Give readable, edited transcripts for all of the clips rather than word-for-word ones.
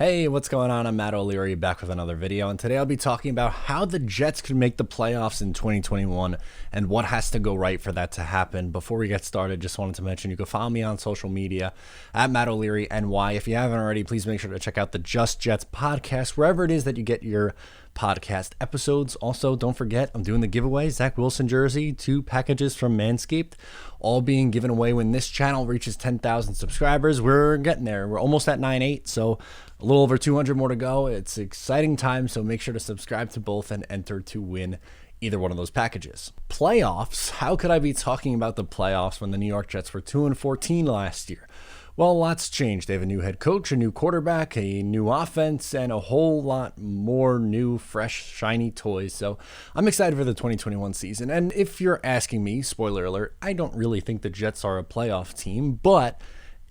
Hey, what's going on? I'm Matt O'Leary back with another video, and today I'll be talking about how the Jets could make the playoffs in 2021 and what has to go right for that to happen. Before we get started, just wanted to mention you can follow me on social media at Matt O'Leary NY. If you haven't already, please make sure to check out the Just Jets podcast, wherever it is that you get your podcast episodes. Also, don't forget, I'm doing the giveaway, Zach Wilson jersey, 2 packages from Manscaped, all being given away when this channel reaches 10,000 subscribers. We're getting there. We're almost at 9.8, so a little over 200 more to go. It's exciting time, so make sure to subscribe to both and enter to win either one of those packages. Playoffs. How could I be talking about the playoffs when the New York Jets were 2-14 last year? Well, lots changed. They have a new head coach, a new quarterback, a new offense, and a whole lot more new, fresh, shiny toys. So I'm excited for the 2021 season. And if you're asking me, spoiler alert, I don't really think the Jets are a playoff team. But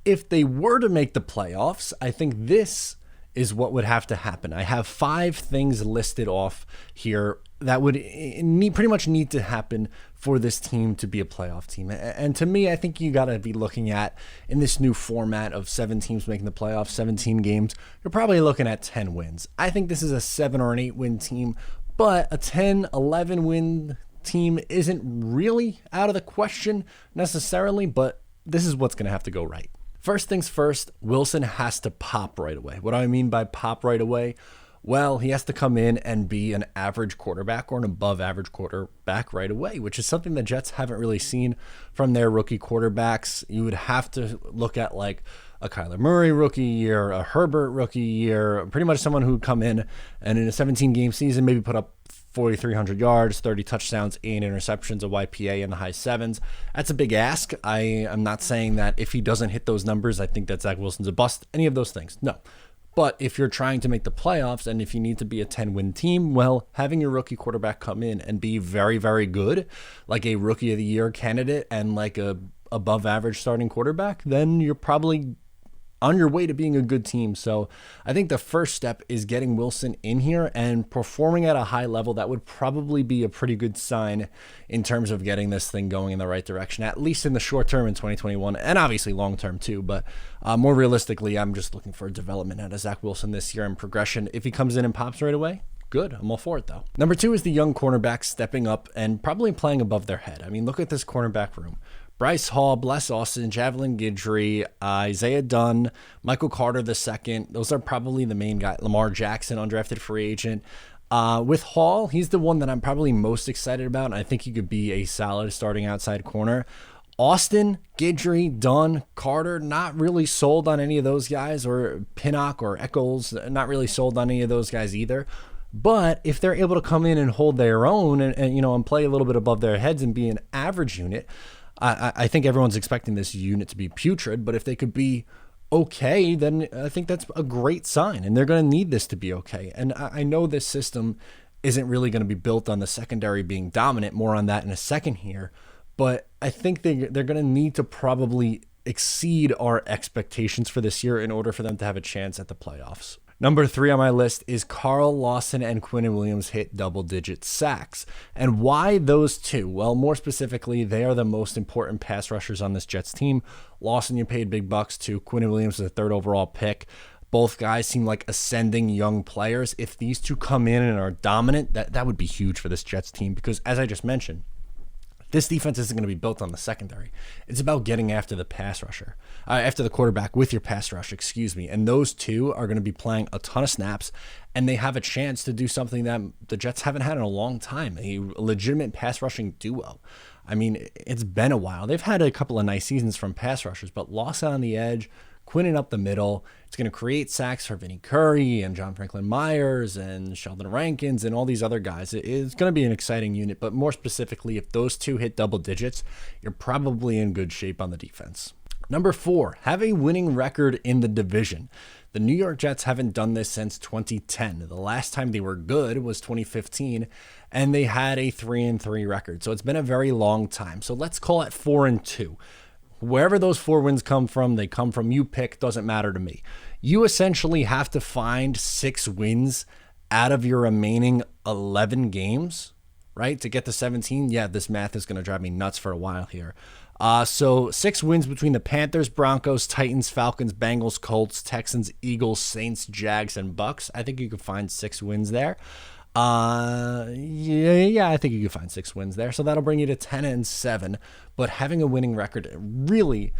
if they were to make the playoffs, I think this is what would have to happen. I have 5 things listed off here that would pretty much need to happen for this team to be a playoff team. And to me, I think you got to be looking at, in this new format of 7 teams making the playoffs, 17 games, you're probably looking at 10 wins. I think this is a 7 or an 8 win team, but a 10, 11 win team isn't really out of the question necessarily, but this is what's going to have to go right. First things first, Wilson has to pop right away. What do I mean by pop right away? Well, he has to come in and be an average quarterback or an above average quarterback right away, which is something the Jets haven't really seen from their rookie quarterbacks. You would have to look at like a Kyler Murray rookie year, a Herbert rookie year, pretty much someone who would come in and in a 17-game season maybe put up 4,300 yards, 30 touchdowns, 8 interceptions, a YPA in the high 7s. That's a big ask. I am not saying that if he doesn't hit those numbers, I think that Zach Wilson's a bust, any of those things. No. But if you're trying to make the playoffs and if you need to be a 10-win team, well, having your rookie quarterback come in and be very, very good, like a rookie of the year candidate and like a above average starting quarterback, then you're probably on your way to being a good team. So I think the first step is getting Wilson in here and performing at a high level. That would probably be a pretty good sign in terms of getting this thing going in the right direction, at least in the short term in 2021, and obviously long term too. But more realistically, I'm just looking for development out of Zach Wilson this year and progression. If he comes in and pops right away, good. I'm all for it, though. Number 2 is the young cornerbacks stepping up and probably playing above their head. I mean, look at this cornerback room. Bryce Hall, Bless Austin, Javelin Guidry, Isaiah Dunn, Michael Carter II. Those are probably the main guys. Lamar Jackson, undrafted free agent. With Hall, he's the one that I'm probably most excited about, and I think he could be a solid starting outside corner. Austin, Guidry, Dunn, Carter, not really sold on any of those guys, or Pinnock or Eccles, not really sold on any of those guys either. But if they're able to come in and hold their own and play a little bit above their heads and be an average unit, I think everyone's expecting this unit to be putrid, but if they could be okay, then I think that's a great sign, and they're going to need this to be okay. And I know this system isn't really going to be built on the secondary being dominant, more on that in a second here, but I think they're going to need to probably exceed our expectations for this year in order for them to have a chance at the playoffs. Number 3 on my list is Carl Lawson and Quinnen Williams hit double-digit sacks. And why those two? Well, more specifically, they are the most important pass rushers on this Jets team. Lawson, you paid big bucks to. Quinnen Williams is a 3rd overall pick. Both guys seem like ascending young players. If these two come in and are dominant, that would be huge for this Jets team because, as I just mentioned, this defense isn't going to be built on the secondary. It's about getting after the pass rusher, after the quarterback with your pass rush, and those two are going to be playing a ton of snaps, and they have a chance to do something that the Jets haven't had in a long time, a legitimate pass rushing duo. I mean, it's been a while. They've had a couple of nice seasons from pass rushers, but Lawson on the edge, Quinnen up the middle. It's going to create sacks for Vinny Curry and John Franklin Myers and Sheldon Rankins and all these other guys. It's going to be an exciting unit, but more specifically, if those two hit double digits, you're probably in good shape on the defense. Number 4, have a winning record in the division. The New York Jets haven't done this since 2010. The last time they were good was 2015, and they had a 3-3 record. So it's been a very long time. So let's call it 4-2. Wherever those 4 wins come from, they come from. You pick, doesn't matter to me. You essentially have to find 6 wins out of your remaining 11 games, right? To get to 17. Yeah, this math is going to drive me nuts for a while here. So 6 wins between the Panthers, Broncos, Titans, Falcons, Bengals, Colts, Texans, Eagles, Saints, Jags, and Bucks. I think you could find 6 wins there. Yeah, I think you could find 6 wins there. So that'll bring you to 10-7. But having a winning record really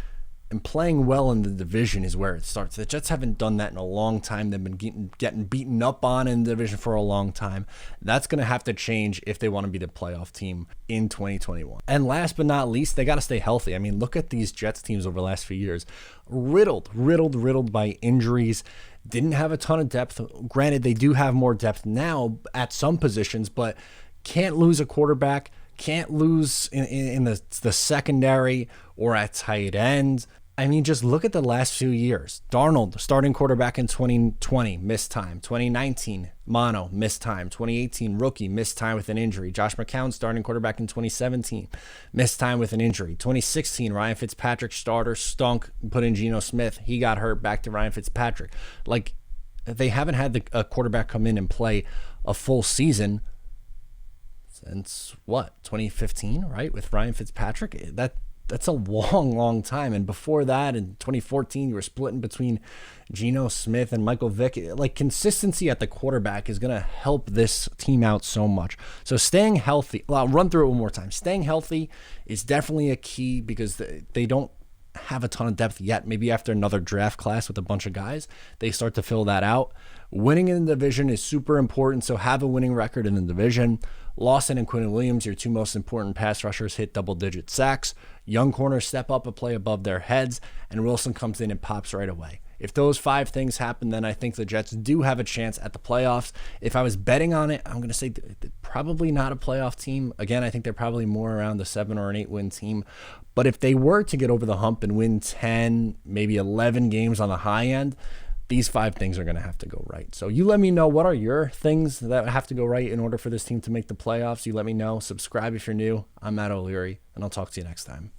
and playing well in the division is where it starts. The Jets haven't done that in a long time. They've been getting beaten up on in the division for a long time. That's going to have to change if they want to be the playoff team in 2021. And last but not least, they got to stay healthy. I mean, look at these Jets teams over the last few years. Riddled by injuries. Didn't have a ton of depth. Granted, they do have more depth now at some positions, but can't lose a quarterback. Can't lose in the secondary or at tight end. I mean, just look at the last few years. Darnold, starting quarterback in 2020, missed time. 2019, mono, missed time. 2018, rookie, missed time with an injury. Josh McCown, starting quarterback in 2017, missed time with an injury. 2016, Ryan Fitzpatrick, starter, stunk, put in Geno Smith. He got hurt, back to Ryan Fitzpatrick. Like, they haven't had a quarterback come in and play a full season since, 2015, right? With Ryan Fitzpatrick? That's a long time. And before that, in 2014, you were splitting between Geno Smith and Michael Vick. Like, consistency at the quarterback is going to help this team out so much. So staying healthy, I'll run through it one more time. Staying healthy is definitely a key because they don't have a ton of depth yet. Maybe after another draft class with a bunch of guys, they start to fill that out. Winning in the division is super important, so have a winning record in the division. Lawson and Quinn Williams, your 2 most important pass rushers, hit double-digit sacks. Young corners step up and play above their heads, and Wilson comes in and pops right away. If those 5 things happen, then I think the Jets do have a chance at the playoffs. If I was betting on it, I'm going to say probably not a playoff team. Again, I think they're probably more around the 7 or an 8 win team. But if they were to get over the hump and win 10, maybe 11 games on the high end, these 5 things are going to have to go right. So you let me know, what are your things that have to go right in order for this team to make the playoffs? You let me know. Subscribe if you're new. I'm Matt O'Leary, and I'll talk to you next time.